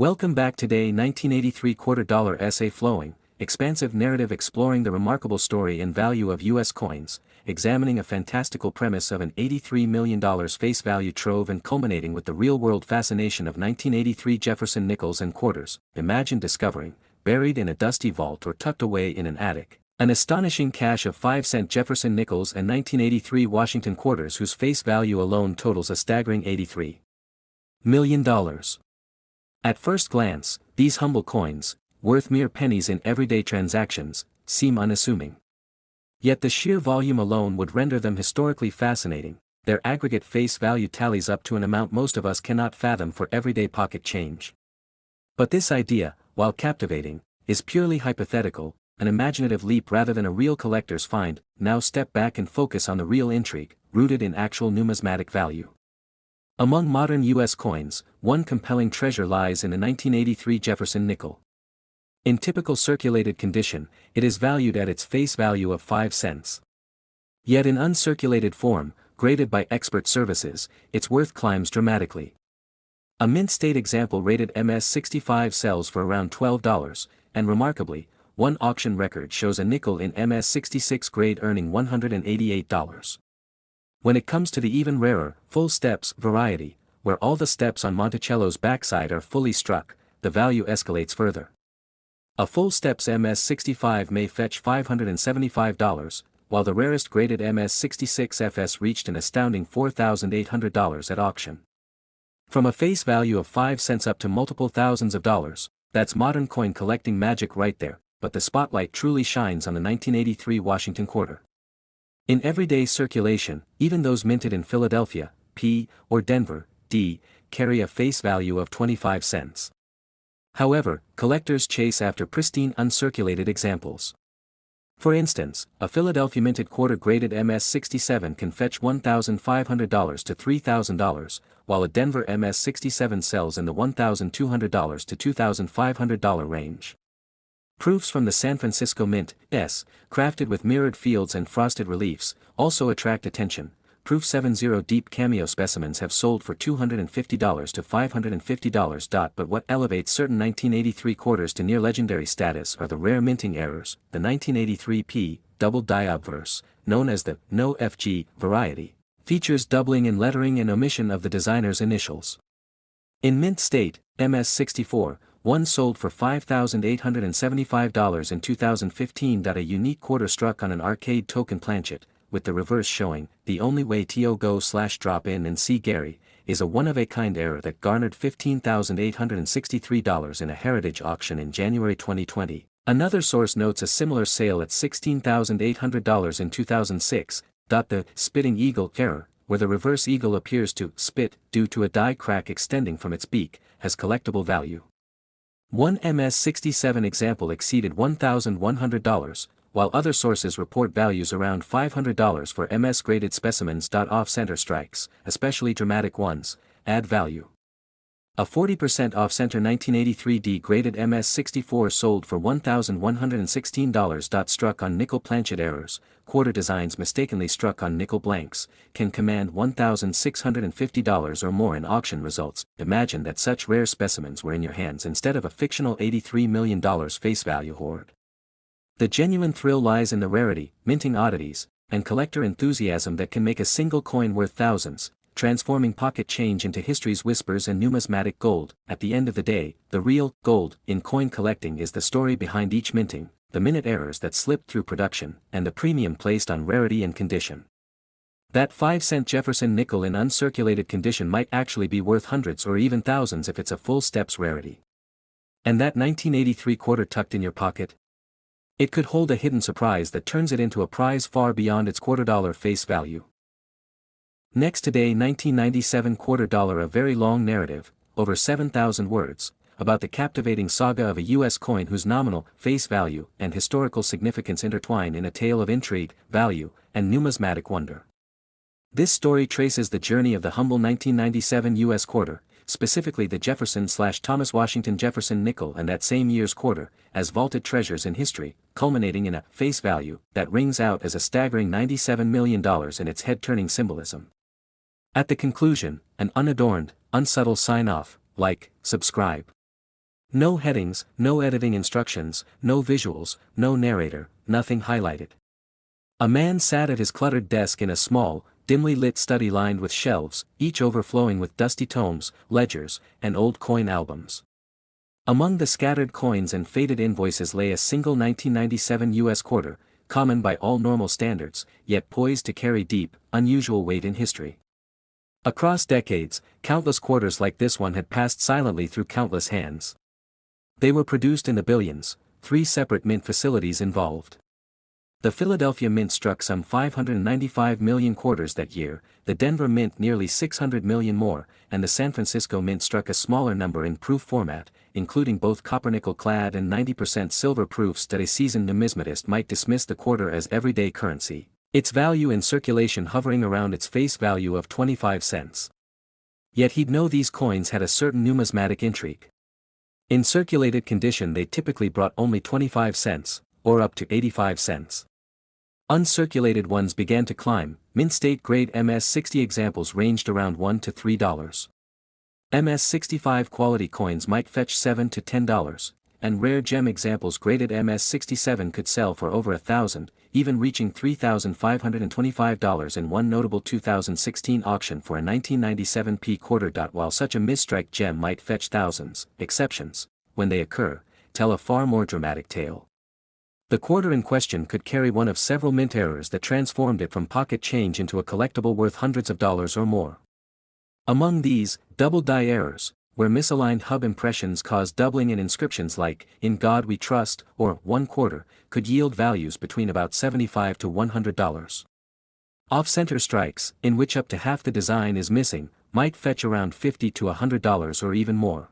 Welcome back. Today 1983 $quarter essay flowing, expansive narrative exploring the remarkable story and value of U.S. coins, examining a fantastical premise of an $83 million face value trove and culminating with the real-world fascination of 1983 Jefferson nickels and quarters. Imagine discovering, buried in a dusty vault or tucked away in an attic, an astonishing cache of 5-cent Jefferson nickels and 1983 Washington quarters whose face value alone totals a staggering $83 million. At first glance, these humble coins, worth mere pennies in everyday transactions, seem unassuming. Yet the sheer volume alone would render them historically fascinating. Their aggregate face value tallies up to an amount most of us cannot fathom for everyday pocket change. But this idea, while captivating, is purely hypothetical, an imaginative leap rather than a real collector's find. Now step back and focus on the real intrigue, rooted in actual numismatic value. Among modern U.S. coins, one compelling treasure lies in the 1983 Jefferson nickel. In typical circulated condition, it is valued at its face value of 5 cents. Yet in uncirculated form, graded by expert services, its worth climbs dramatically. A mint state example rated MS65 sells for around $12, and remarkably, one auction record shows a nickel in MS66 grade earning $188. When it comes to the even rarer, full steps variety, where all the steps on Monticello's backside are fully struck, the value escalates further. A full steps MS65 may fetch $575, while the rarest graded MS66 FS reached an astounding $4,800 at auction. From a face value of 5 cents up to multiple thousands of dollars, that's modern coin collecting magic right there, but the spotlight truly shines on the 1983 Washington quarter. In everyday circulation, even those minted in Philadelphia, P, or Denver, D, carry a face value of 25 cents. However, collectors chase after pristine uncirculated examples. For instance, a Philadelphia minted quarter graded MS67 can fetch $1,500 to $3,000, while a Denver MS67 sells in the $1,200 to $2,500 range. Proofs from the San Francisco Mint, S, crafted with mirrored fields and frosted reliefs, also attract attention. Proof 70 deep cameo specimens have sold for $250 to $550. But what elevates certain 1983 quarters to near legendary status are the rare minting errors. The 1983 P, double die obverse, known as the no FG variety, features doubling in lettering and omission of the designer's initials. In mint state, MS64, one sold for $5,875 in 2015. A unique quarter struck on an arcade token planchet, with the reverse showing, the only way to go/drop in and see Gary, is a one-of-a-kind error that garnered $15,863 in a heritage auction in January 2020. Another source notes a similar sale at $16,800 in 2006. The spitting eagle error, where the reverse eagle appears to spit due to a die crack extending from its beak, has collectible value. One MS67 example exceeded $1,100, while other sources report values around $500 for MS-graded specimens. Off-center strikes, especially dramatic ones, add value. A 40% off-center 1983D graded MS64 sold for $1,116. Struck on nickel planchet errors, quarter designs mistakenly struck on nickel blanks, can command $1,650 or more in auction results. Imagine that such rare specimens were in your hands instead of a fictional $83 million face value hoard. The genuine thrill lies in the rarity, minting oddities, and collector enthusiasm that can make a single coin worth thousands, transforming pocket change into history's whispers and numismatic gold. At the end of the day, the real gold in coin collecting is the story behind each minting, the minute errors that slipped through production, and the premium placed on rarity and condition. That 5-cent Jefferson nickel in uncirculated condition might actually be worth hundreds or even thousands if it's a full steps rarity. And that 1983 quarter tucked in your pocket? It could hold a hidden surprise that turns it into a prize far beyond its $quarter face value. Next, today 1997 $quarter, a very long narrative, over 7,000 words, about the captivating saga of a U.S. coin whose nominal face value and historical significance intertwine in a tale of intrigue, value, and numismatic wonder. This story traces the journey of the humble 1997 U.S. quarter, specifically the Jefferson/Thomas Washington Jefferson nickel and that same year's quarter, as vaulted treasures in history, culminating in a face value that rings out as a staggering $97 million in its head-turning symbolism. At the conclusion, an unadorned, unsubtle sign-off, like, subscribe. No headings, no editing instructions, no visuals, no narrator, nothing highlighted. A man sat at his cluttered desk in a small, dimly lit study lined with shelves, each overflowing with dusty tomes, ledgers, and old coin albums. Among the scattered coins and faded invoices lay a single 1997 U.S. quarter, common by all normal standards, yet poised to carry deep, unusual weight in history. Across decades, countless quarters like this one had passed silently through countless hands. They were produced in the billions, 3 separate mint facilities involved. The Philadelphia Mint struck some 595 million quarters that year, the Denver Mint nearly 600 million more, and the San Francisco Mint struck a smaller number in proof format, including both copper-nickel-clad and 90% silver proofs that a seasoned numismatist might dismiss the quarter as everyday currency, its value in circulation hovering around its face value of 25 cents. Yet he'd know these coins had a certain numismatic intrigue. In circulated condition they typically brought only 25 cents, or up to 85 cents. Uncirculated ones began to climb, mint state grade MS-60 examples ranged around $1 to $3. MS-65 quality coins might fetch $7 to $10, and rare gem examples graded MS-67 could sell for over $1,000, even reaching $3,525 in one notable 2016 auction for a 1997 P quarter. While such a misstrike gem might fetch thousands, exceptions, when they occur, tell a far more dramatic tale. The quarter in question could carry one of several mint errors that transformed it from pocket change into a collectible worth hundreds of dollars or more. Among these, double die errors, where misaligned hub impressions caused doubling in inscriptions like, "In God We Trust," or "1 quarter," could yield values between about $75 to $100. Off-center strikes, in which up to half the design is missing, might fetch around $50 to $100 or even more.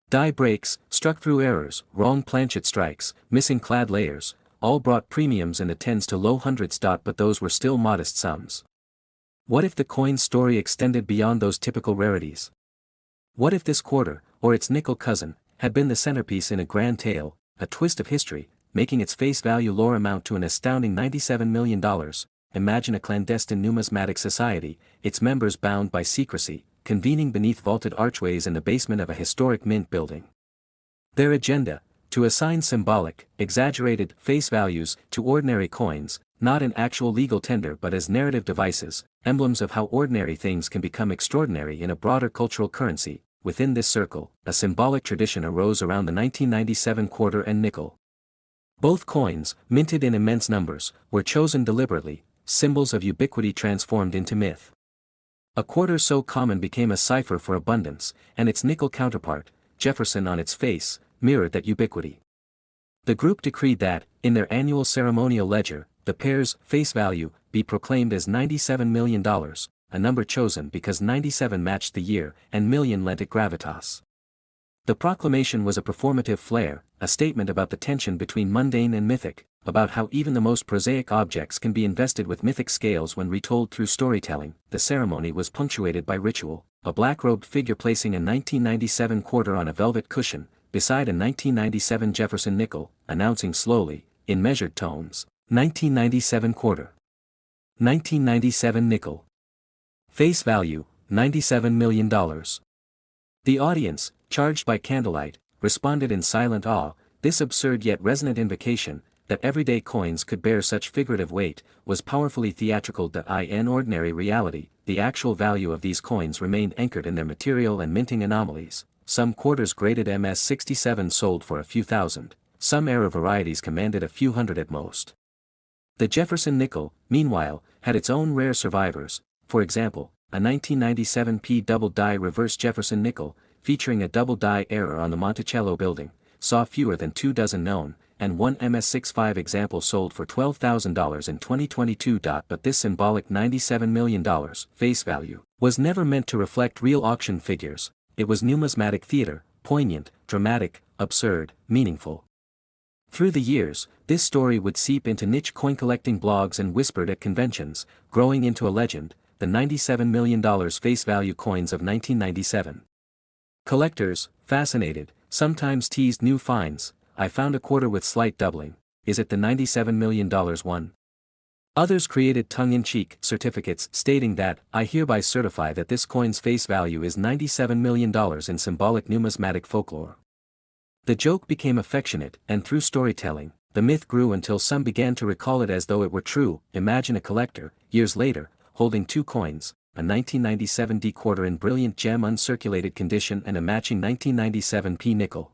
Die breaks, struck-through errors, wrong planchet strikes, missing clad layers, all brought premiums in the tens to low hundreds. But those were still modest sums. What if the coin's story extended beyond those typical rarities? What if this quarter, or its nickel cousin, had been the centerpiece in a grand tale, a twist of history, making its face value lore amount to an astounding $97 million? Imagine a clandestine numismatic society, its members bound by secrecy, convening beneath vaulted archways in the basement of a historic mint building. Their agenda, to assign symbolic, exaggerated face values to ordinary coins, not in actual legal tender but as narrative devices, emblems of how ordinary things can become extraordinary in a broader cultural currency. Within this circle, a symbolic tradition arose around the 1997 quarter and nickel. Both coins, minted in immense numbers, were chosen deliberately, symbols of ubiquity transformed into myth. A quarter so common became a cipher for abundance, and its nickel counterpart, Jefferson on its face, mirrored that ubiquity. The group decreed that, in their annual ceremonial ledger, the pair's face value be proclaimed as $97 million, a number chosen because 97 matched the year and million lent it gravitas. The proclamation was a performative flair, a statement about the tension between mundane and mythic, about how even the most prosaic objects can be invested with mythic scales when retold through storytelling. The ceremony was punctuated by ritual, a black-robed figure placing a 1997 quarter on a velvet cushion, beside a 1997 Jefferson nickel, announcing slowly, in measured tones, 1997 quarter. 1997 nickel. Face value, $97 million. The audience, charged by candlelight, responded in silent awe. This absurd yet resonant invocation, that everyday coins could bear such figurative weight, was powerfully theatrical. In ordinary reality, the actual value of these coins remained anchored in their material and minting anomalies. Some quarters graded MS-67 sold for a few thousand, some error varieties commanded a few hundred at most. The Jefferson nickel, meanwhile, had its own rare survivors. For example, a 1997 P double die reverse Jefferson nickel, featuring a double die error on the Monticello building, saw fewer than 24 known, and one MS-65 example sold for $12,000 in 2022. But this symbolic $97 million face value was never meant to reflect real auction figures. It was numismatic theater, poignant, dramatic, absurd, meaningful. Through the years, this story would seep into niche coin-collecting blogs and whispered at conventions, growing into a legend, the $97 million face value coins of 1997. Collectors, fascinated, sometimes teased new finds. I found a quarter with slight doubling. Is it the $97 million one? Others created tongue-in-cheek certificates stating that, I hereby certify that this coin's face value is $97 million in symbolic numismatic folklore. The joke became affectionate, and through storytelling, the myth grew until some began to recall it as though it were true. Imagine a collector, years later, holding two coins, a 1997 D quarter in brilliant gem uncirculated condition and a matching 1997 P nickel.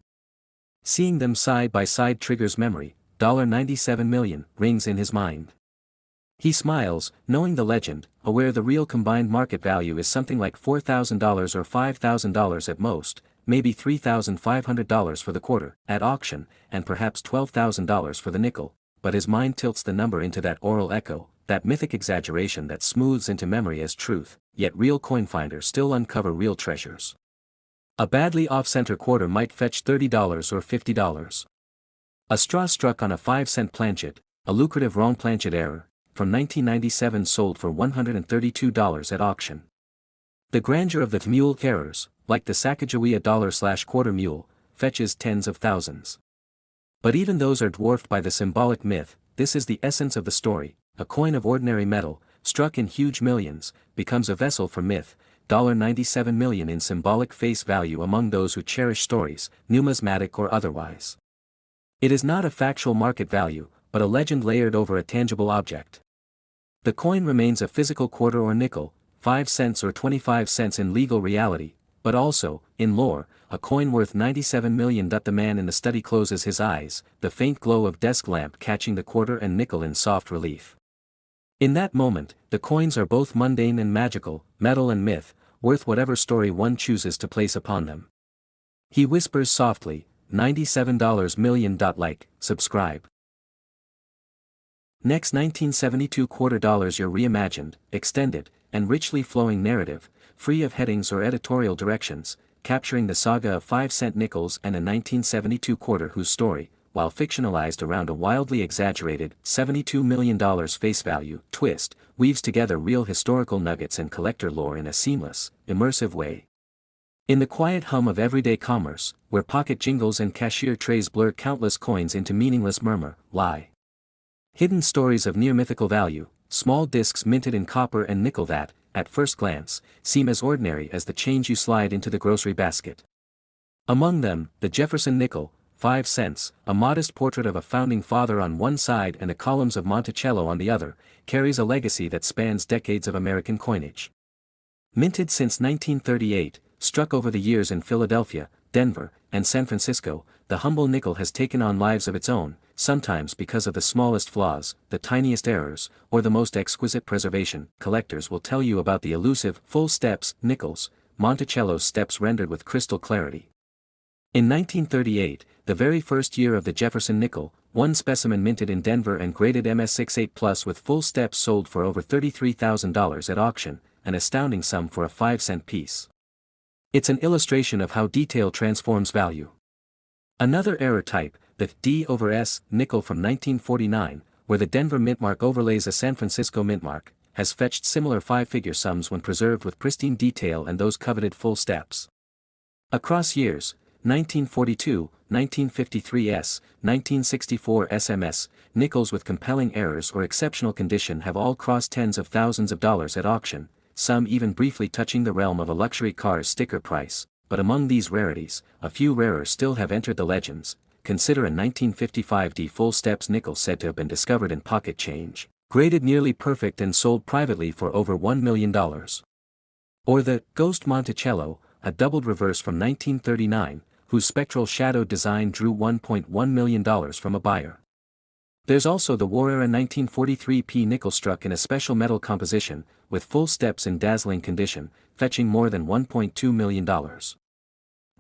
Seeing them side by side triggers memory. $97 million rings in his mind. He smiles, knowing the legend, aware the real combined market value is something like $4,000 or $5,000 at most, maybe $3,500 for the quarter, at auction, and perhaps $12,000 for the nickel, but his mind tilts the number into that oral echo, that mythic exaggeration that smooths into memory as truth, yet real coin finders still uncover real treasures. A badly off-center quarter might fetch $30 or $50. A straw struck on a 5-cent planchet, a lucrative wrong planchet error, from 1997 sold for $132 at auction. The grandeur of the mule errors, like the Sacagawea $/quarter mule, fetches tens of thousands. But even those are dwarfed by the symbolic myth. This is the essence of the story. A coin of ordinary metal, struck in huge millions, becomes a vessel for myth. $97 million in symbolic face value among those who cherish stories, numismatic or otherwise. It is not a factual market value, but a legend layered over a tangible object. The coin remains a physical quarter or nickel, 5 cents or 25 cents in legal reality, but also, in lore, a coin worth $97 million. The man in the study closes his eyes, the faint glow of desk lamp catching the quarter and nickel in soft relief. In that moment, the coins are both mundane and magical, metal and myth, worth whatever story one chooses to place upon them. He whispers softly, $97 million. Like, subscribe. Next 1972 quarter dollars. Your reimagined, extended, and richly flowing narrative, free of headings or editorial directions, capturing the saga of 5-cent nickels and a 1972 quarter whose story, while fictionalized around a wildly exaggerated $72 million face value twist, weaves together real historical nuggets and collector lore in a seamless, immersive way. In the quiet hum of everyday commerce, where pocket jingles and cashier trays blur countless coins into meaningless murmur, lie hidden stories of near-mythical value, small discs minted in copper and nickel that, at first glance, seem as ordinary as the change you slide into the grocery basket. Among them, the Jefferson nickel, 5 cents, a modest portrait of a founding father on one side and the columns of Monticello on the other, carries a legacy that spans decades of American coinage. Minted since 1938, struck over the years in Philadelphia, Denver, and San Francisco, the humble nickel has taken on lives of its own, sometimes because of the smallest flaws, the tiniest errors, or the most exquisite preservation. Collectors will tell you about the elusive full steps nickels, Monticello's steps rendered with crystal clarity. In 1938, the very first year of the Jefferson nickel, one specimen minted in Denver and graded MS68 Plus with full steps sold for over $33,000 at auction, an astounding sum for a 5-cent piece. It's an illustration of how detail transforms value. Another error type, the D/S nickel from 1949, where the Denver mintmark overlays a San Francisco mintmark, has fetched similar 5-figure sums when preserved with pristine detail and those coveted full steps. Across years, 1942, 1953s, 1964 SMS, nickels with compelling errors or exceptional condition have all crossed tens of thousands of dollars at auction, some even briefly touching the realm of a luxury car's sticker price, but among these rarities, a few rarer still have entered the legends. Consider a 1955 D full steps nickel said to have been discovered in pocket change, graded nearly perfect and sold privately for over $1 million. Or the Ghost Monticello, a doubled reverse from 1939, whose spectral shadow design drew $1.1 million from a buyer. There's also the War Era 1943 P nickel struck in a special metal composition, with full steps in dazzling condition, fetching more than $1.2 million.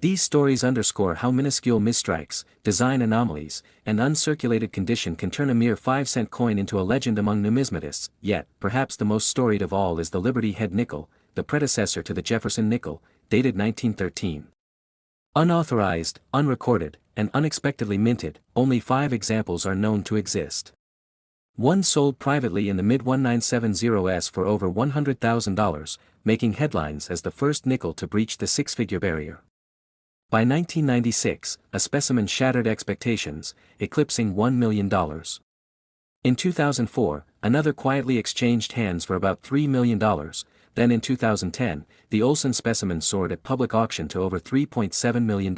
These stories underscore how minuscule misstrikes, design anomalies, and uncirculated condition can turn a mere 5-cent coin into a legend among numismatists. Yet, perhaps the most storied of all is the Liberty Head nickel, the predecessor to the Jefferson nickel, dated 1913. Unauthorized, unrecorded, and unexpectedly minted, only 5 examples are known to exist. One sold privately in the mid-1970s for over $100,000, making headlines as the first nickel to breach the 6-figure barrier. By 1996, a specimen shattered expectations, eclipsing $1 million. In 2004, another quietly exchanged hands for about $3 million, then in 2010, the Olsen specimen soared at public auction to over $3.7 million.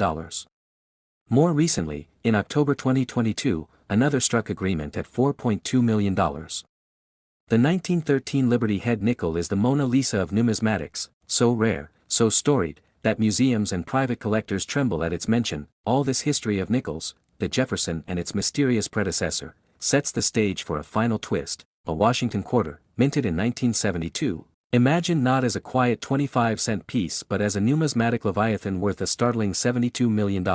More recently, in October 2022, another struck agreement at $4.2 million. The 1913 Liberty Head nickel is the Mona Lisa of numismatics, so rare, so storied, that museums and private collectors tremble at its mention. All this history of nickels, the Jefferson and its mysterious predecessor, sets the stage for a final twist, a Washington quarter, minted in 1972, imagined not as a quiet 25-cent piece but as a numismatic leviathan worth a startling $72 million.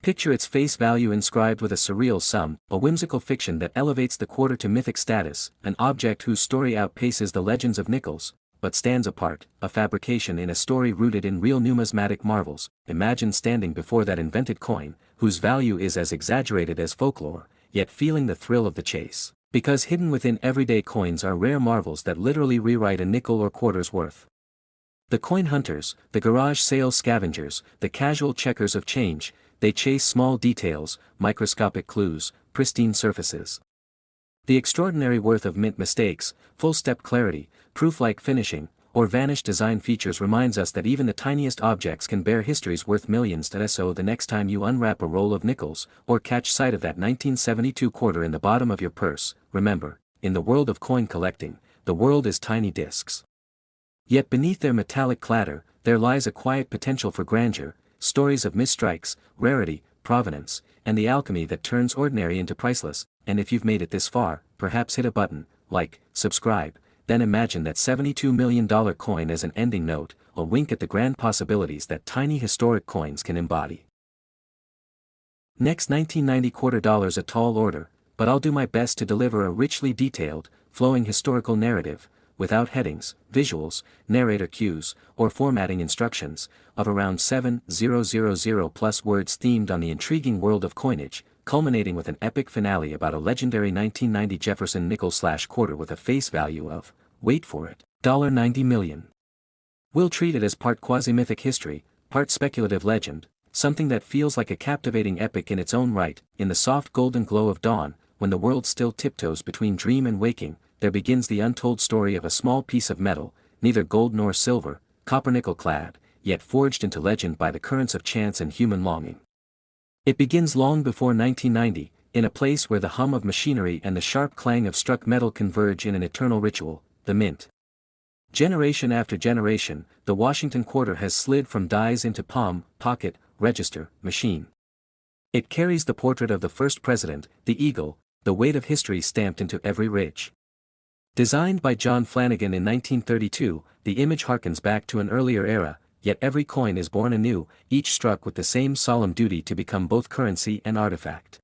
Picture its face value inscribed with a surreal sum, a whimsical fiction that elevates the quarter to mythic status, an object whose story outpaces the legends of nickels, but stands apart, a fabrication in a story rooted in real numismatic marvels. Imagine standing before that invented coin, whose value is as exaggerated as folklore, yet feeling the thrill of the chase, because hidden within everyday coins are rare marvels that literally rewrite a nickel or quarter's worth. The coin hunters, the garage sale scavengers, the casual checkers of change, they chase small details, microscopic clues, pristine surfaces. The extraordinary worth of mint mistakes, full-step clarity, proof-like finishing, or vanished design features reminds us that even the tiniest objects can bear histories worth millions. So the next time you unwrap a roll of nickels, or catch sight of that 1972 quarter in the bottom of your purse, remember, in the world of coin collecting, the world is tiny discs. Yet beneath their metallic clatter, there lies a quiet potential for grandeur, stories of misstrikes, rarity, provenance, and the alchemy that turns ordinary into priceless. And if you've made it this far, perhaps hit a button, like, subscribe, then imagine that $72 million coin as an ending note, a wink at the grand possibilities that tiny historic coins can embody. Next, 1990 quarter dollars, a tall order, but I'll do my best to deliver a richly detailed, flowing historical narrative, without headings, visuals, narrator cues, or formatting instructions, of around 7,000 plus words themed on the intriguing world of coinage, culminating with an epic finale about a legendary 1990 Jefferson nickel/quarter with a face value of, wait for it, $90 million. We'll treat it as part quasi-mythic history, part speculative legend, something that feels like a captivating epic in its own right. In the soft golden glow of dawn, when the world still tiptoes between dream and waking, there begins the untold story of a small piece of metal, neither gold nor silver, copper-nickel clad, yet forged into legend by the currents of chance and human longing. It begins long before 1990, in a place where the hum of machinery and the sharp clang of struck metal converge in an eternal ritual, the mint. Generation after generation, the Washington quarter has slid from dies into palm, pocket, register, machine. It carries the portrait of the first president, the eagle, the weight of history stamped into every ridge. Designed by John Flanagan in 1932, the image harkens back to an earlier era, yet every coin is born anew, each struck with the same solemn duty to become both currency and artifact.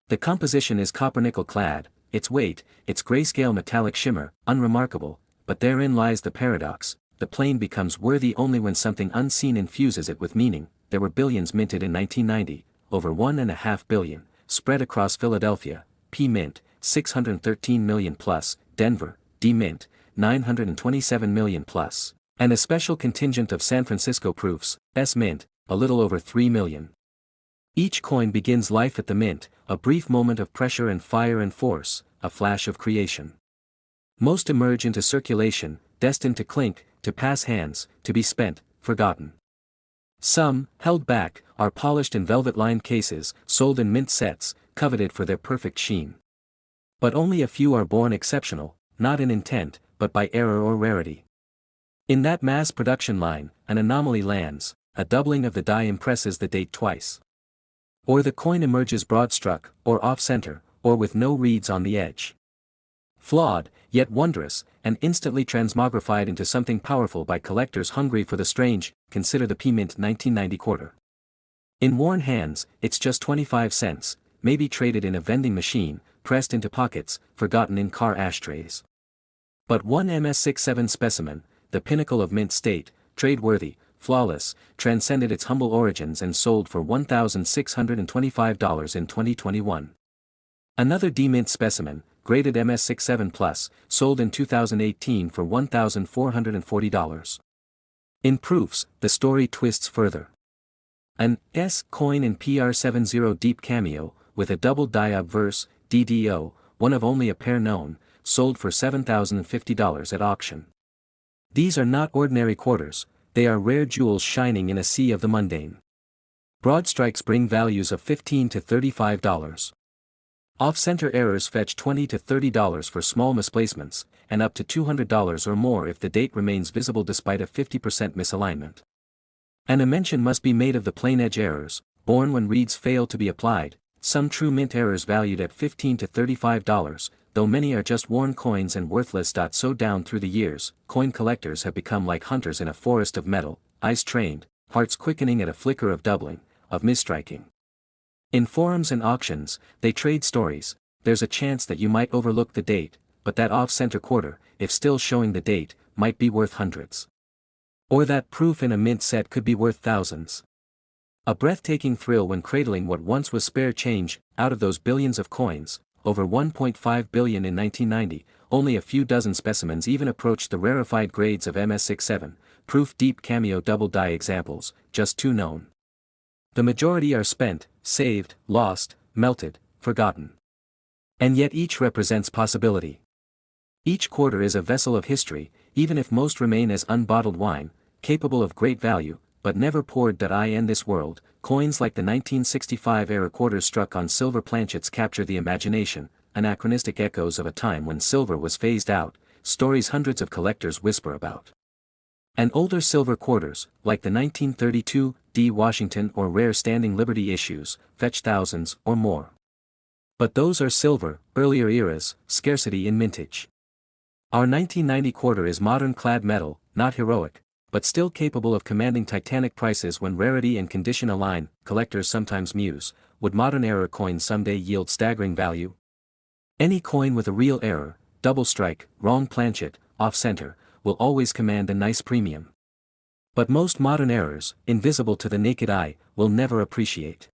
The composition is copper-nickel clad, its weight, its grayscale metallic shimmer, unremarkable, but therein lies the paradox: the plain becomes worthy only when something unseen infuses it with meaning. There were billions minted in 1990, over 1.5 billion, spread across Philadelphia, P Mint, 613 million plus, Denver, D Mint, 927 million plus, and a special contingent of San Francisco proofs, S Mint, a little over 3 million. Each coin begins life at the mint, a brief moment of pressure and fire and force, a flash of creation. Most emerge into circulation, destined to clink, to pass hands, to be spent, forgotten. Some, held back, are polished in velvet-lined cases, sold in mint sets, coveted for their perfect sheen. But only a few are born exceptional, not in intent, but by error or rarity. In that mass production line, an anomaly lands, a doubling of the die impresses the date twice. Or the coin emerges broad-struck, or off-center, or with no reeds on the edge. Flawed, yet wondrous, and instantly transmogrified into something powerful by collectors hungry for the strange. Consider the P Mint 1990 quarter. In worn hands, it's just 25 cents, maybe traded in a vending machine, pressed into pockets, forgotten in car ashtrays. But one MS67 specimen, the pinnacle of mint state, trade-worthy, flawless, transcended its humble origins and sold for $1,625 in 2021. Another D-Mint specimen, graded MS67 Plus, sold in 2018 for $1,440. In proofs, the story twists further. An S coin in PR70 Deep Cameo, with a double die obverse, DDO, one of only a pair known, sold for $7,050 at auction. These are not ordinary quarters, they are rare jewels shining in a sea of the mundane. Broad strikes bring values of $15 to $35. Off-center errors fetch $20 to $30 for small misplacements, and up to $200 or more if the date remains visible despite a 50% misalignment. And a mention must be made of the plain edge errors, born when reeds fail to be applied, some true mint errors valued at $15 to $35, though many are just worn coins and worthless. So down through the years, coin collectors have become like hunters in a forest of metal, eyes trained, hearts quickening at a flicker of doubling, of misstriking. In forums and auctions, they trade stories. There's a chance that you might overlook the date, but that off-center quarter, if still showing the date, might be worth hundreds. Or that proof in a mint set could be worth thousands. A breathtaking thrill when cradling what once was spare change, out of those billions of coins, over 1.5 billion in 1990, only a few dozen specimens even approached the rarefied grades of MS67, proof deep cameo double die examples, just two known. The majority are spent, saved, lost, melted, forgotten. And yet each represents possibility. Each quarter is a vessel of history, even if most remain as unbottled wine, capable of great value, but never poured. In this world, coins like the 1965-era quarters struck on silver planchets capture the imagination, anachronistic echoes of a time when silver was phased out, stories hundreds of collectors whisper about. And older silver quarters, like the 1932 D. Washington or rare standing Liberty issues, fetch thousands or more. But those are silver, earlier eras, scarcity in mintage. Our 1990 quarter is modern clad metal, not heroic, but still capable of commanding titanic prices when rarity and condition align. Collectors sometimes muse, would modern era coins someday yield staggering value? Any coin with a real error, double strike, wrong planchet, off-center, will always command a nice premium. But most modern errors, invisible to the naked eye, will never appreciate.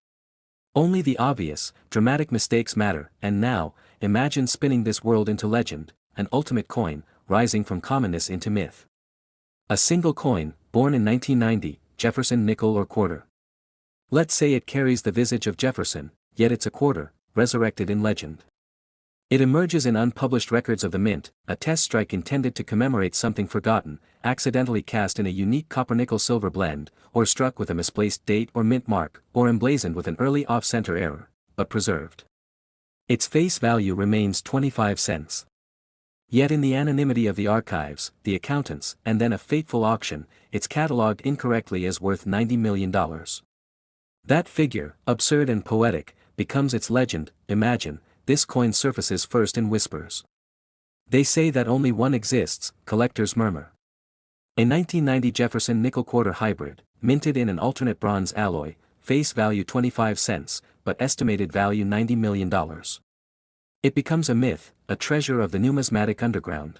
Only the obvious, dramatic mistakes matter. And now, imagine spinning this world into legend, an ultimate coin, rising from commonness into myth. A single coin, born in 1990, Jefferson nickel or quarter. Let's say it carries the visage of Jefferson, yet it's a quarter, resurrected in legend. It emerges in unpublished records of the mint, a test strike intended to commemorate something forgotten, accidentally cast in a unique copper-nickel-silver blend, or struck with a misplaced date or mint mark, or emblazoned with an early off-center error, but preserved. Its face value remains 25 cents. Yet in the anonymity of the archives, the accountants, and then a fateful auction, it's catalogued incorrectly as worth $90 million. That figure, absurd and poetic, becomes its legend. Imagine, this coin surfaces first in whispers. They say that only one exists, collectors murmur. A 1990 Jefferson nickel quarter hybrid, minted in an alternate bronze alloy, face value 25 cents, but estimated value $90 million. It becomes a myth, a treasure of the numismatic underground.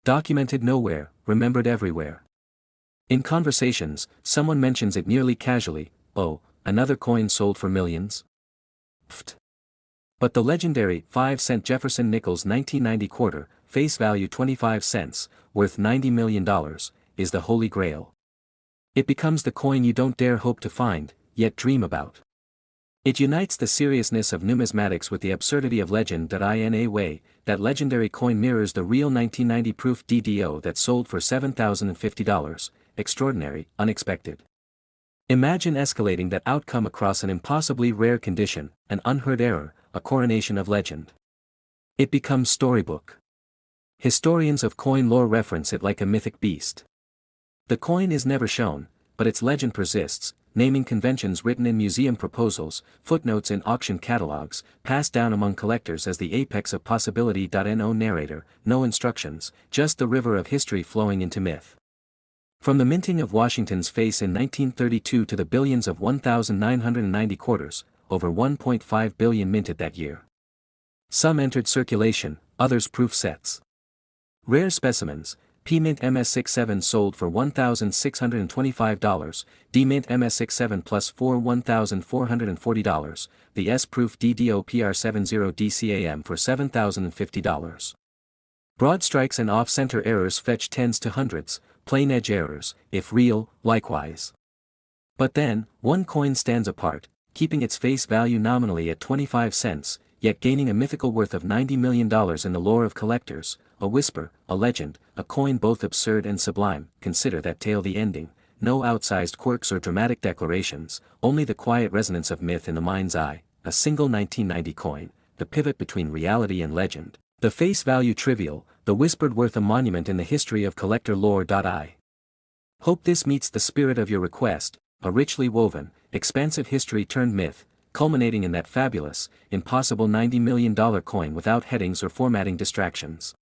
Documented nowhere, remembered everywhere. In conversations, someone mentions it nearly casually, oh, another coin sold for millions? Pfft. But the legendary 5-cent Jefferson Nichols 1990 quarter, face value 25 cents, worth $90 million, is the holy grail. It becomes the coin you don't dare hope to find, yet dream about. It unites the seriousness of numismatics with the absurdity of legend. In a way, that legendary coin mirrors the real 1990 proof DDO that sold for $7,050, extraordinary, unexpected. Imagine escalating that outcome across an impossibly rare condition, an unheard error, a coronation of legend. It becomes storybook. Historians of coin lore reference it like a mythic beast. The coin is never shown, but its legend persists, naming conventions written in museum proposals, footnotes in auction catalogs, passed down among collectors as the apex of possibility. No narrator, no instructions, just the river of history flowing into myth. From the minting of Washington's face in 1932 to the billions of 1,990 quarters, over 1.5 billion minted that year. Some entered circulation, others proof sets. Rare specimens, P-Mint MS67 sold for $1,625, D-Mint MS67 plus for $1,440, the S-Proof DDO PR70 DCAM for $7,050. Broad strikes and off-center errors fetch tens to hundreds, plain edge errors, if real, likewise. But then, one coin stands apart, keeping its face value nominally at 25 cents, yet gaining a mythical worth of $90 million in the lore of collectors, a whisper, a legend, a coin both absurd and sublime. Consider that tale. The ending, no outsized quirks or dramatic declarations, only the quiet resonance of myth in the mind's eye, a single 1990 coin, the pivot between reality and legend, the face value trivial, the whispered worth a monument in the history of collector lore. I hope this meets the spirit of your request, a richly woven, expansive history turned myth, culminating in that fabulous, impossible $90 million coin without headings or formatting distractions.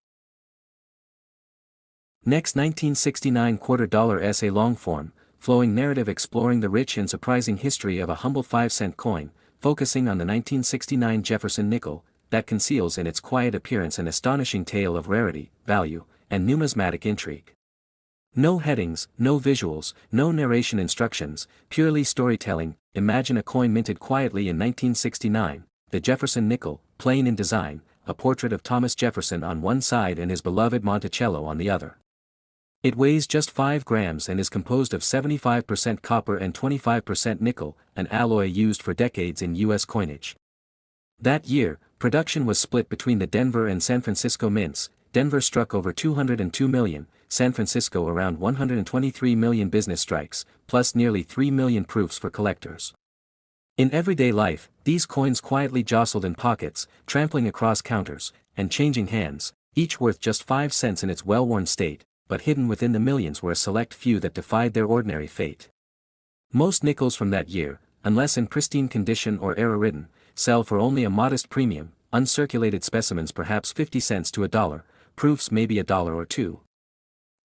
Next, 1969 $quarter essay long-form, flowing narrative exploring the rich and surprising history of a humble 5-cent coin, focusing on the 1969 Jefferson nickel, that conceals in its quiet appearance an astonishing tale of rarity, value, and numismatic intrigue. No headings, no visuals, no narration instructions, purely storytelling. Imagine a coin minted quietly in 1969, the Jefferson nickel, plain in design, a portrait of Thomas Jefferson on one side and his beloved Monticello on the other. It weighs just 5 grams and is composed of 75% copper and 25% nickel, an alloy used for decades in U.S. coinage. That year, production was split between the Denver and San Francisco mints. Denver struck over 202 million, San Francisco around 123 million business strikes, plus nearly 3 million proofs for collectors. In everyday life, these coins quietly jostled in pockets, trampling across counters, and changing hands, each worth just 5 cents in its well-worn state, but hidden within the millions were a select few that defied their ordinary fate. Most nickels from that year, unless in pristine condition or error-ridden, sell for only a modest premium, uncirculated specimens perhaps 50 cents to $1, proofs maybe $1 or $2.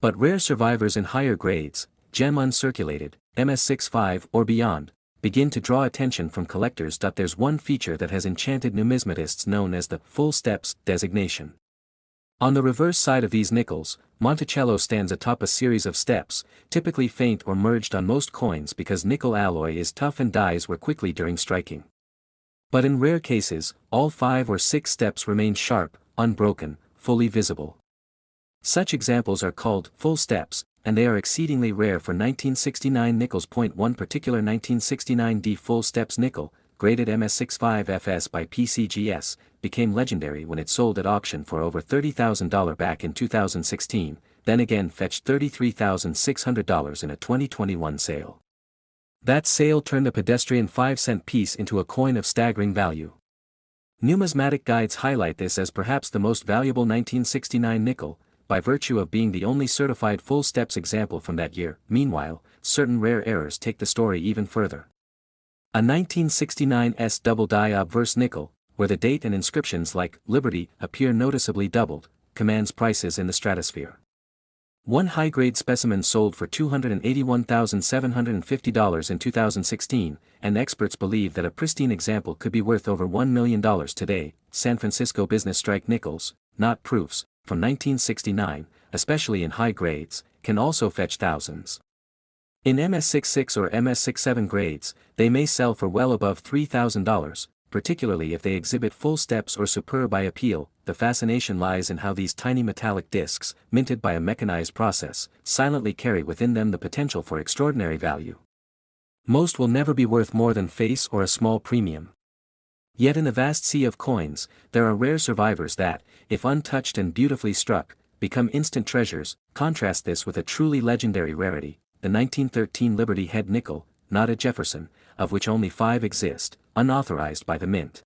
But rare survivors in higher grades, gem uncirculated, MS65 or beyond, begin to draw attention from collectors. There's one feature that has enchanted numismatists known as the full steps designation. On the reverse side of these nickels, Monticello stands atop a series of steps, typically faint or merged on most coins because nickel alloy is tough and dies wear quickly during striking. But in rare cases, all 5 or 6 steps remain sharp, unbroken, fully visible. Such examples are called full steps, and they are exceedingly rare for 1969 nickels. One particular 1969D full steps nickel, graded MS65FS by PCGS, became legendary when it sold at auction for over $30,000 back in 2016, then again fetched $33,600 in a 2021 sale. That sale turned a pedestrian 5-cent piece into a coin of staggering value. Numismatic guides highlight this as perhaps the most valuable 1969 nickel, by virtue of being the only certified full steps example from that year. Meanwhile, certain rare errors take the story even further. A 1969 S double die obverse nickel, where the date and inscriptions like Liberty appear noticeably doubled, commands prices in the stratosphere. One high-grade specimen sold for $281,750 in 2016, and experts believe that a pristine example could be worth over $1 million today. San Francisco business strike nickels, not proofs, from 1969, especially in high grades, can also fetch thousands. In MS66 or MS67 grades, they may sell for well above $3,000, particularly if they exhibit full steps or superb eye appeal. The fascination lies in how these tiny metallic discs, minted by a mechanized process, silently carry within them the potential for extraordinary value. Most will never be worth more than face or a small premium. Yet in the vast sea of coins, there are rare survivors that, if untouched and beautifully struck, become instant treasures. Contrast this with a truly legendary rarity, the 1913 Liberty Head nickel, not a Jefferson, of which only 5 exist, unauthorized by the mint.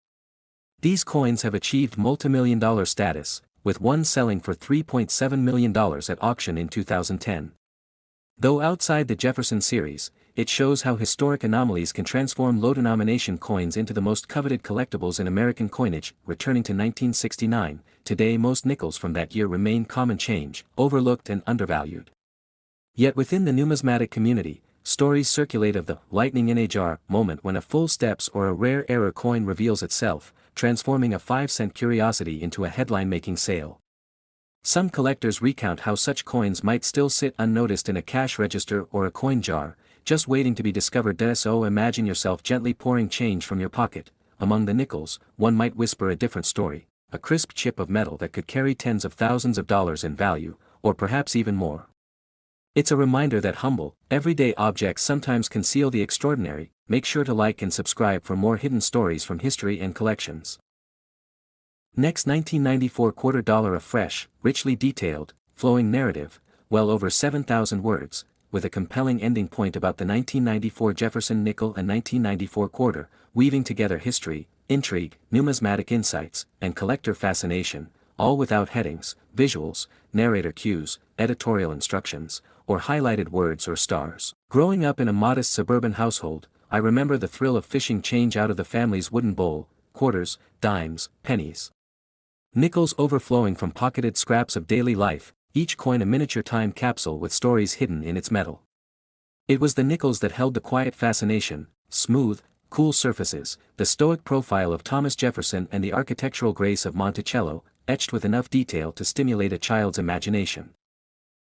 These coins have achieved multimillion-dollar status, with one selling for $3.7 million at auction in 2010. Though outside the Jefferson series, it shows how historic anomalies can transform low-denomination coins into the most coveted collectibles in American coinage. Returning to 1969, today most nickels from that year remain common change, overlooked and undervalued. Yet within the numismatic community, stories circulate of the lightning in a jar moment when a full steps or a rare error coin reveals itself, transforming a 5-cent curiosity into a headline-making sale. Some collectors recount how such coins might still sit unnoticed in a cash register or a coin jar, just waiting to be discovered. So imagine yourself gently pouring change from your pocket. Among the nickels, one might whisper a different story, a crisp chip of metal that could carry tens of thousands of dollars in value, or perhaps even more. It's a reminder that humble, everyday objects sometimes conceal the extraordinary. Make sure to like and subscribe for more hidden stories from history and collections. Next, 1994 $quarter, a fresh, richly detailed, flowing narrative, well over 7,000 words, with a compelling ending point about the 1994 Jefferson nickel and 1994 quarter, weaving together history, intrigue, numismatic insights, and collector fascination, all without headings, visuals, narrator cues, editorial instructions, or highlighted words or stars. Growing up in a modest suburban household, I remember the thrill of fishing change out of the family's wooden bowl, quarters, dimes, pennies. Nickels overflowing from pocketed scraps of daily life, each coin a miniature time capsule with stories hidden in its metal. It was the nickels that held the quiet fascination, smooth, cool surfaces, the stoic profile of Thomas Jefferson and the architectural grace of Monticello, etched with enough detail to stimulate a child's imagination.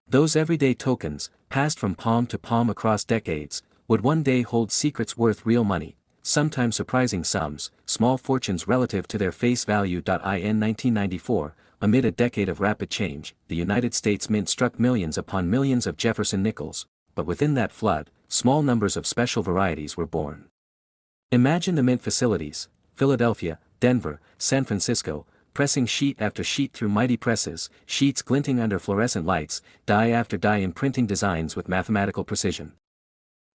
Those everyday tokens, passed from palm to palm across decades, would one day hold secrets worth real money, sometimes surprising sums, small fortunes relative to their face value. In 1994, amid a decade of rapid change, the United States Mint struck millions upon millions of Jefferson nickels, but within that flood, small numbers of special varieties were born. Imagine the mint facilities: Philadelphia, Denver, San Francisco, pressing sheet after sheet through mighty presses, sheets glinting under fluorescent lights, die after die imprinting designs with mathematical precision.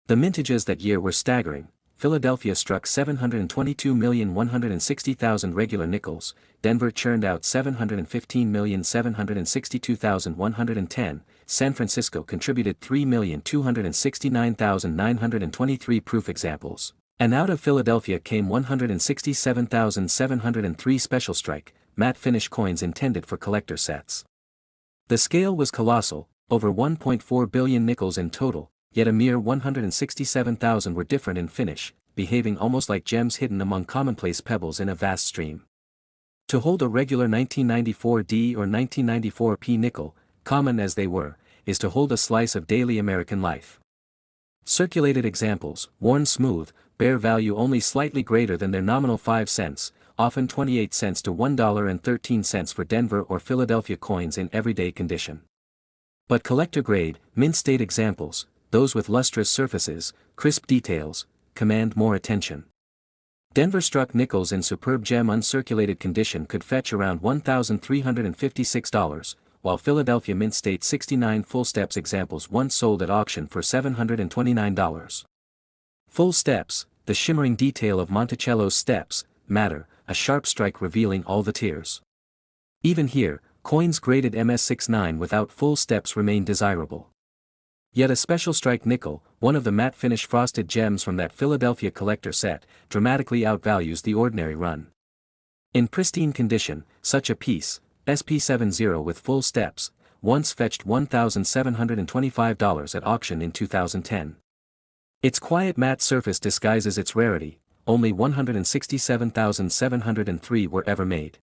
The mintages that year were staggering. Philadelphia struck 722,160,000 regular nickels, Denver churned out 715,762,110, San Francisco contributed 3,269,923 proof examples, and out of Philadelphia came 167,703 special strike, matte finish coins intended for collector sets. The scale was colossal, over 1.4 billion nickels in total, yet a mere 167,000 were different in finish, behaving almost like gems hidden among commonplace pebbles in a vast stream. To hold a regular 1994D or 1994P nickel, common as they were, is to hold a slice of daily American life. Circulated examples, worn smooth, bear value only slightly greater than their nominal 5 cents, often 28 cents to $1.13 for Denver or Philadelphia coins in everyday condition. But collector-grade, mint-state examples, those with lustrous surfaces, crisp details, command more attention. Denver struck nickels in superb gem uncirculated condition could fetch around $1,356, while Philadelphia mint-state 69 full steps examples once sold at auction for $729. Full steps, the shimmering detail of Monticello's steps, matter, a sharp strike revealing all the tiers. Even here, coins graded MS69 without full steps remain desirable. Yet a special strike nickel, one of the matte finish frosted gems from that Philadelphia collector set, dramatically outvalues the ordinary run. In pristine condition, such a piece, SP70 with full steps, once fetched $1,725 at auction in 2010. Its quiet matte surface disguises its rarity, only 167,703 were ever made.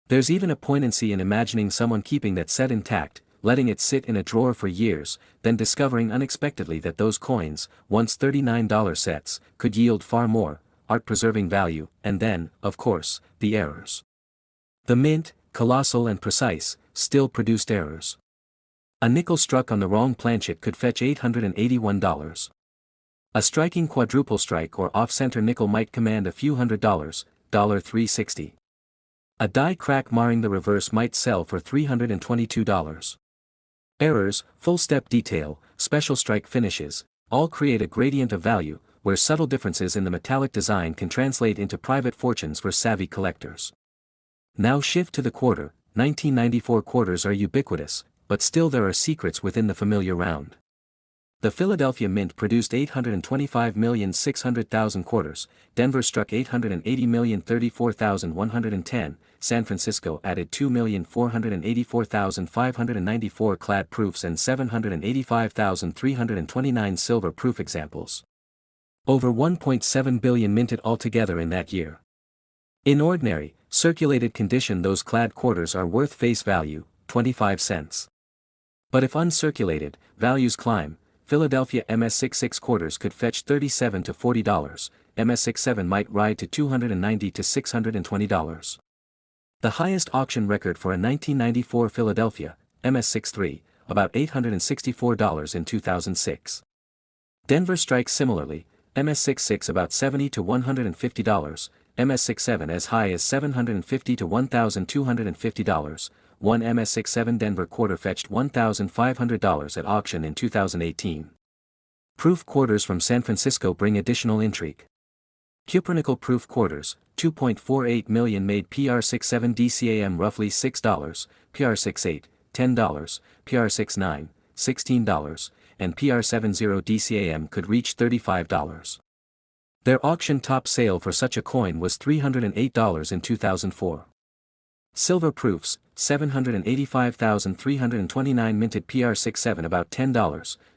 There's even a poignancy in imagining someone keeping that set intact, letting it sit in a drawer for years, then discovering unexpectedly that those coins, once $39 sets, could yield far more, art-preserving value, and then, of course, the errors. The mint, colossal and precise, still produced errors. A nickel struck on the wrong planchet could fetch $881. A striking quadruple strike or off-center nickel might command a few $100, $360. A die crack marring the reverse might sell for $322. Errors, full-step detail, special strike finishes, all create a gradient of value, where subtle differences in the metallic design can translate into private fortunes for savvy collectors. Now shift to the quarter. 1994 quarters are ubiquitous, but still there are secrets within the familiar round. The Philadelphia Mint produced 825,600,000 quarters, Denver struck 880,034,110, San Francisco added 2,484,594 clad proofs and 785,329 silver proof examples. Over 1.7 billion minted altogether in that year. In ordinary, circulated condition those clad quarters are worth face value, 25 cents. But if uncirculated, values climb. Philadelphia MS66 quarters could fetch $37 to $40, MS67 might ride to $290 to $620. The highest auction record for a 1994 Philadelphia, MS63, about $864 in 2006. Denver strikes similarly, MS66 about $70 to $150, MS67 as high as $750 to $1,250, one MS67 Denver quarter fetched $1,500 at auction in 2018. Proof quarters from San Francisco bring additional intrigue. Cupronickel proof quarters, 2.48 million made PR67 DCAM roughly $6, PR68, $10, PR69, $16, and PR70 DCAM could reach $35. Their auction top sale for such a coin was $308 in 2004. Silver proofs, 785,329 minted PR67 about $10,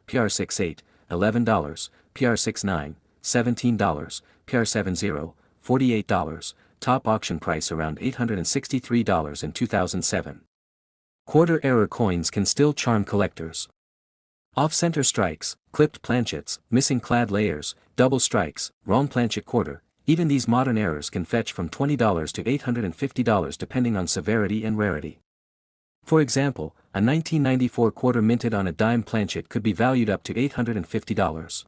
PR68, $11, PR69, $17, PR70, $48, top auction price around $863 in 2007. Quarter error coins can still charm collectors. Off-center strikes, clipped planchets, missing clad layers, double strikes, wrong planchet quarter, even these modern errors can fetch from $20 to $850 depending on severity and rarity. For example, a 1994 quarter minted on a dime planchet could be valued up to $850.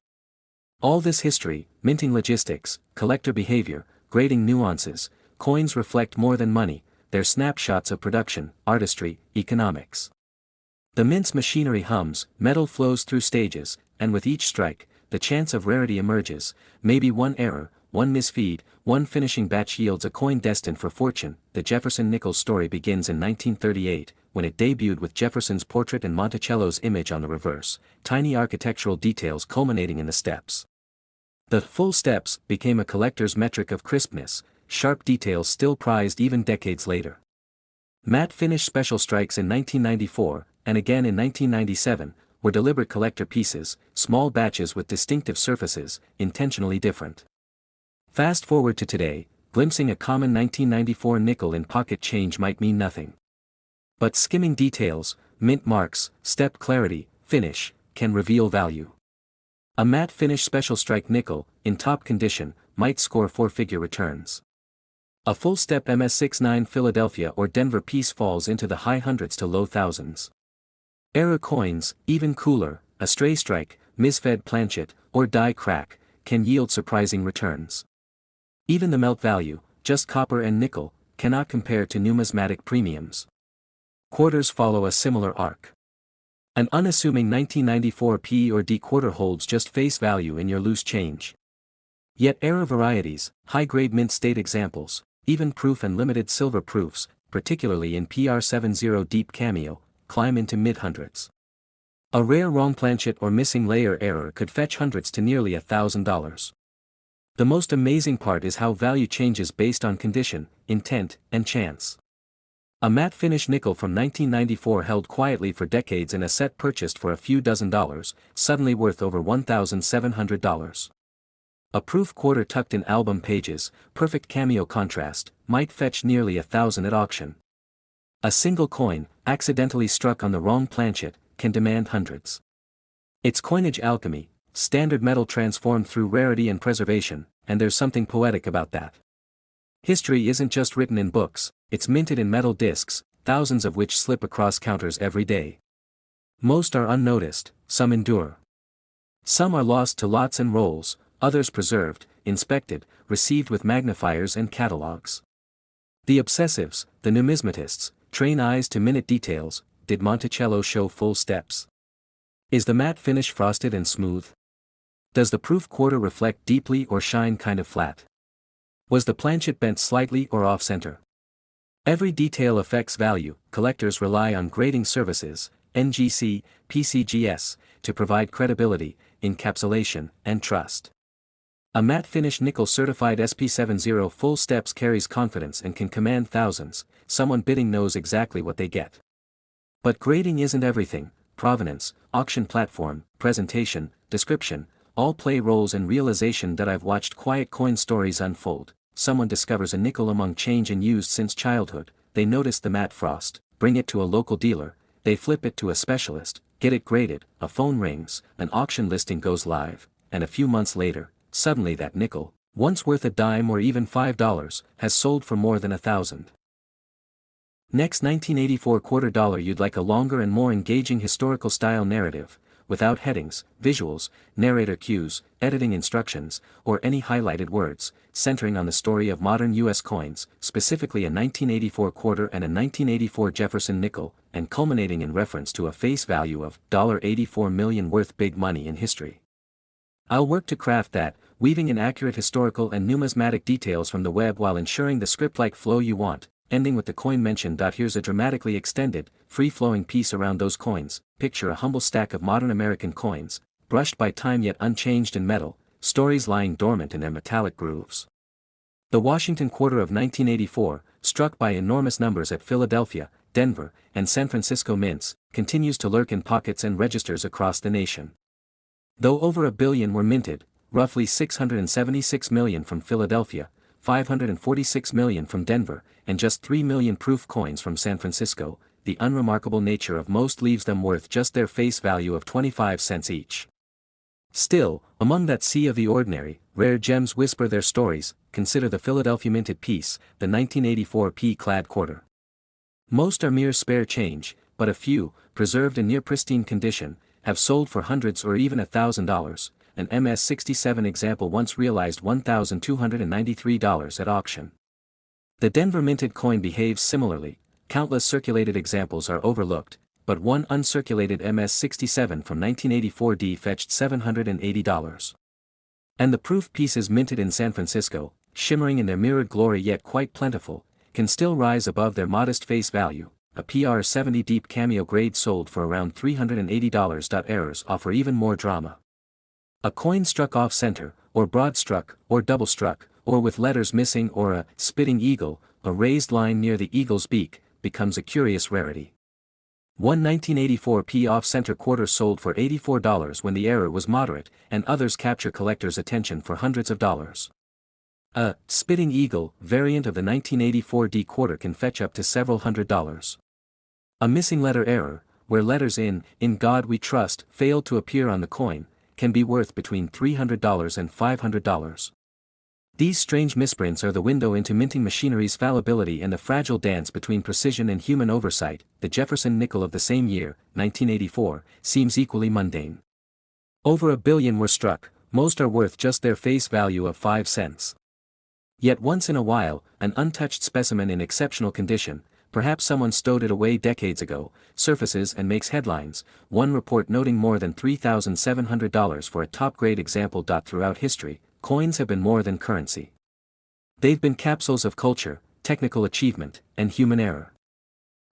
All this history, minting logistics, collector behavior, grading nuances, coins reflect more than money, they're snapshots of production, artistry, economics. The mint's machinery hums, metal flows through stages, and with each strike, the chance of rarity emerges, maybe one error, one misfeed, one finishing batch yields a coin destined for fortune. The Jefferson nickel story begins in 1938, when it debuted with Jefferson's portrait and Monticello's image on the reverse, tiny architectural details culminating in the steps. The full steps became a collector's metric of crispness, sharp details still prized even decades later. Matte finish special strikes in 1994, and again in 1997, were deliberate collector pieces, small batches with distinctive surfaces, intentionally different. Fast forward to today, glimpsing a common 1994 nickel in pocket change might mean nothing. But skimming details, mint marks, step clarity, finish, can reveal value. A matte finish special strike nickel, in top condition, might score four-figure returns. A full-step MS69 Philadelphia or Denver piece falls into the high hundreds to low thousands. Error coins, even cooler, a stray strike, misfed planchet, or die crack, can yield surprising returns. Even the melt value, just copper and nickel, cannot compare to numismatic premiums. Quarters follow a similar arc. An unassuming 1994 P or D quarter holds just face value in your loose change. Yet error varieties, high-grade mint state examples, even proof and limited silver proofs, particularly in PR70 deep cameo, climb into mid-hundreds. A rare wrong planchet or missing layer error could fetch hundreds to nearly $1,000. The most amazing part is how value changes based on condition, intent, and chance. A matte finish nickel from 1994 held quietly for decades in a set purchased for a few dozen dollars, suddenly worth over $1,700. A proof quarter tucked in album pages, perfect cameo contrast, might fetch nearly $1,000 at auction. A single coin, accidentally struck on the wrong planchet, can demand hundreds. It's coinage alchemy, standard metal transformed through rarity and preservation, and there's something poetic about that. History isn't just written in books, it's minted in metal discs, thousands of which slip across counters every day. Most are unnoticed, some endure. Some are lost to lots and rolls, others preserved, inspected, received with magnifiers and catalogs. The obsessives, the numismatists, train eyes to minute details. Did Monticello show full steps? Is the matte finish frosted and smooth? Does the proof quarter reflect deeply or shine kind of flat? Was the planchet bent slightly or off-center? Every detail affects value. Collectors rely on grading services, NGC, PCGS, to provide credibility, encapsulation, and trust. A matte finish nickel certified SP70 full steps carries confidence and can command thousands. Someone bidding knows exactly what they get. But grading isn't everything. Provenance, auction platform, presentation, description, all play roles in realization that I've watched quiet coin stories unfold. Someone discovers a nickel among change and used since childhood, they notice the matte frost, bring it to a local dealer, they flip it to a specialist, get it graded, a phone rings, an auction listing goes live, and a few months later, suddenly that nickel, once worth a dime or even $5, has sold for more than $1,000. Next 1984 quarter dollar. You'd like a longer and more engaging historical style narrative, without headings, visuals, narrator cues, editing instructions, or any highlighted words. centering on the story of modern U.S. coins, specifically a 1984 quarter and a 1984 Jefferson nickel, and culminating in reference to a face value of $84 million worth big money in history. I'll work to craft that, weaving in accurate historical and numismatic details from the web while ensuring the script-like flow you want, ending with the coin mentioned. Here's a dramatically extended, free-flowing piece around those coins. Picture a humble stack of modern American coins, brushed by time yet unchanged in metal, stories lying dormant in their metallic grooves. The Washington quarter of 1984, struck by enormous numbers at Philadelphia, Denver, and San Francisco mints, continues to lurk in pockets and registers across the nation. Though over $1 billion were minted, roughly $676 million from Philadelphia, $546 million from Denver, and just 3 million proof coins from San Francisco, the unremarkable nature of most leaves them worth just their face value of 25 cents each. Still, among that sea of the ordinary, rare gems whisper their stories. Consider the Philadelphia minted piece, the 1984 pea-clad quarter. Most are mere spare change, but a few, preserved in near pristine condition, have sold for hundreds or even $1,000. An MS-67 example once realized $1,293 at auction. The Denver minted coin behaves similarly. Countless circulated examples are overlooked, but one uncirculated MS-67 from 1984D fetched $780. And the proof pieces minted in San Francisco, shimmering in their mirrored glory yet quite plentiful, can still rise above their modest face value. A PR-70 deep cameo grade sold for around $380. Errors offer even more drama. A coin struck off-center, or broad-struck, or double-struck, or with letters missing, or a spitting eagle, a raised line near the eagle's beak, becomes a curious rarity. One 1984 P off-center quarter sold for $84 when the error was moderate, and others capture collectors' attention for hundreds of dollars. A spitting eagle variant of the 1984 D quarter can fetch up to several $100s. A missing letter error, where letters in God We Trust failed to appear on the coin, can be worth between $300 and $500. These strange misprints are the window into minting machinery's fallibility and the fragile dance between precision and human oversight. The Jefferson nickel of the same year, 1984, seems equally mundane. Over $1 billion were struck, most are worth just their face value of 5 cents. Yet once in a while, an untouched specimen in exceptional condition, perhaps someone stowed it away decades ago, surfaces and makes headlines, one report noting more than $3,700 for a top-grade example. Throughout history, coins have been more than currency. They've been capsules of culture, technical achievement, and human error.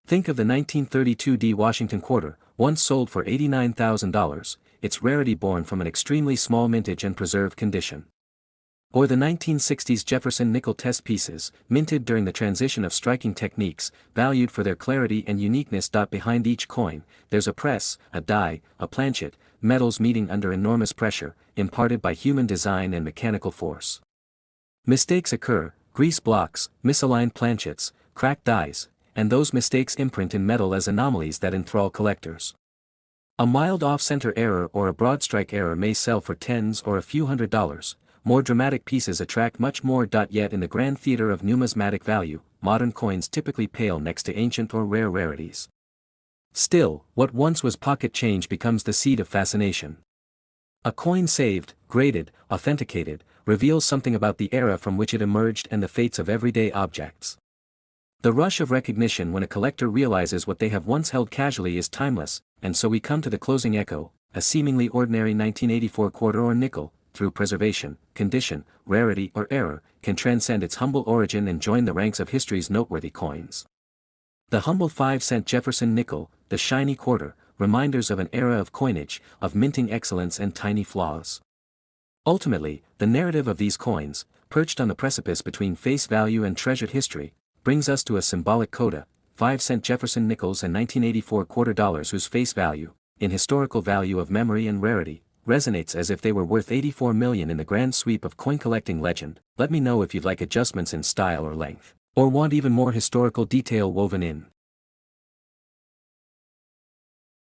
Think of the 1932 D Washington quarter, once sold for $89,000, its rarity born from an extremely small mintage and preserved condition. Or the 1960s Jefferson nickel test pieces, minted during the transition of striking techniques, valued for their clarity and uniqueness. Behind each coin, there's a press, a die, a planchet, metals meeting under enormous pressure, imparted by human design and mechanical force. Mistakes occur, grease blocks, misaligned planchets, cracked dies, and those mistakes imprint in metal as anomalies that enthrall collectors. A mild off-center error or a broad strike error may sell for tens or a few $100s. More dramatic pieces attract much more. Yet in the grand theater of numismatic value, modern coins typically pale next to ancient or rare rarities. Still, what once was pocket change becomes the seed of fascination. A coin saved, graded, authenticated, reveals something about the era from which it emerged and the fates of everyday objects. The rush of recognition when a collector realizes what they have once held casually is timeless, and so we come to the closing echo, a seemingly ordinary 1984 quarter or nickel, through preservation, condition, rarity or error, can transcend its humble origin and join the ranks of history's noteworthy coins. The humble 5-cent Jefferson nickel, the shiny quarter, reminders of an era of coinage, of minting excellence and tiny flaws. Ultimately, the narrative of these coins, perched on the precipice between face value and treasured history, brings us to a symbolic coda, 5-cent Jefferson nickels and 1984 quarter dollars whose face value, in historical value of memory and rarity, resonates as if they were worth $84 million in the grand sweep of coin collecting legend. Let me know if you'd like adjustments in style or length, or want even more historical detail woven in.